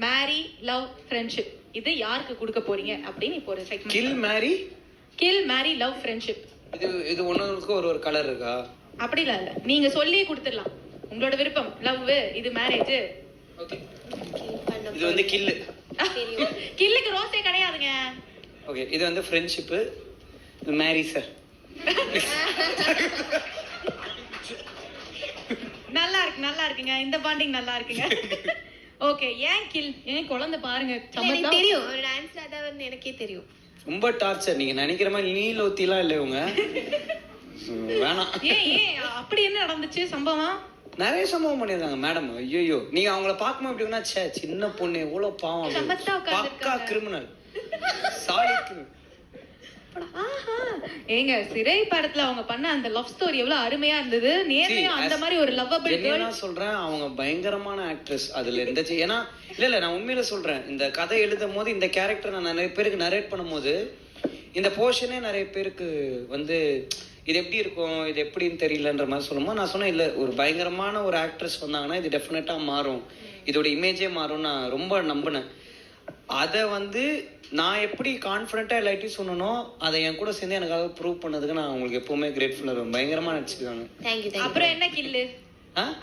மேரி love friendship இது யாருக்கு கொடுக்க போறீங்க அப்படின்னு இப்போ ஒரு செக்மெண்ட். கில் மேரி லவ் ஃப்ரெண்ட்ஷிப். இது ஒன்னொருக்கு ஒரு கலர் இருக்கா? அப்படிலாம் இல்ல, நீங்க சொல்லியே கொடுத்துடலாம், உங்களோட விருப்பம். லவ், இது மேரேஜ். ஓகே, இது வந்து கில்லு. கில்லுக்கு ரோஸே கிடையாதுங்க. ஓகே, இது வந்து ஃப்ரெண்ட்ஷிப். இது மேரி சார். நல்லா இருக்குங்க, இந்த பாண்டிங் நல்லா இருக்குங்க. ஓகே, ஏன் கில்? ஏன் குழந்தை பாருங்க, எனக்கு தெரியும் ஒரு டான்ஸ்ல அதான் எனக்கே தெரியும். ரொம்ப டார்ச்சர். நீங்க நினைக்கிற மாதிரி நீலோத்திலாம் இல்லை இவங்க. வேணாம். ஏன் அப்படி என்ன நடந்துச்சு சம்பவம்? நிறைய சம்பவம் பண்ணிருக்காங்க மேடம். ஐயோ, நீங்க அவங்கள பாக்கும்போது எப்படின்னா சின்ன பொண்ணு எவ்வளவு பாவம், பக்கா கிரிமினல், சாலிட். ஏங்க, சிறை படத்துல அவங்க பண்ண அந்த லவ் ஸ்டோரி எவ்வளவு அருமையா இருந்தது. நேர்லயும் அந்த மாதிரி ஒரு லவ்வபிள் கேர்ள். நான் சொல்றேன், அவங்க பயங்கரமான ஆக்ட்ரஸ். அதுல எந்த ஏன்னா இல்ல நான் உண்மையில சொல்றேன், இந்த கதை எழுதும் போது இந்த கேரக்டர் நான் நிறைய பேருக்கு நரேட் பண்ணும்போது இந்த போர்ஷனே நிறைய பேருக்கு வந்து இது எப்படி இருக்கும், இது எப்படின்னு தெரியலன்ற மாதிரி சொல்லும்போது நான் சொன்னேன், இல்லை ஒரு பயங்கரமான ஒரு ஆக்ட்ரஸ் வந்தாங்கன்னா இது டெஃபினட்டா மாறும், இதோட இமேஜே மாறும். நான் ரொம்ப நம்பினேன். அதை வந்து நான் எப்படி கான்ஃபிடென்ட்டா எல்லாத்தையும் சொன்னனோ அதை என் கூட சேர்ந்து எனக்காக ப்ரூவ் பண்ணதுக்கு நான் அவங்களுக்கு எப்பவுமே கிரேட்ஃபுல்லா இருக்கும். பயங்கரமா நடிச்சிருக்காங்க. அப்புறம் என்ன கில்லு?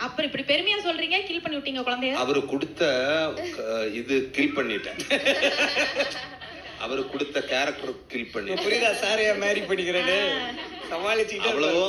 அப்புறம் இப்படி பெருமையா சொல்றீங்க, கில் பண்ணி விட்டீங்க குழந்தைய. அவரு கொடுத்த இது கில் பண்ணிட்டேன். அவரு கொடுத்த கேரக்டர் கில் பண்ணி. புரியுதா சார்? மேரி பண்ணிக்கிறேன்னு சமாளிச்சுட்டு அவ்வளவோ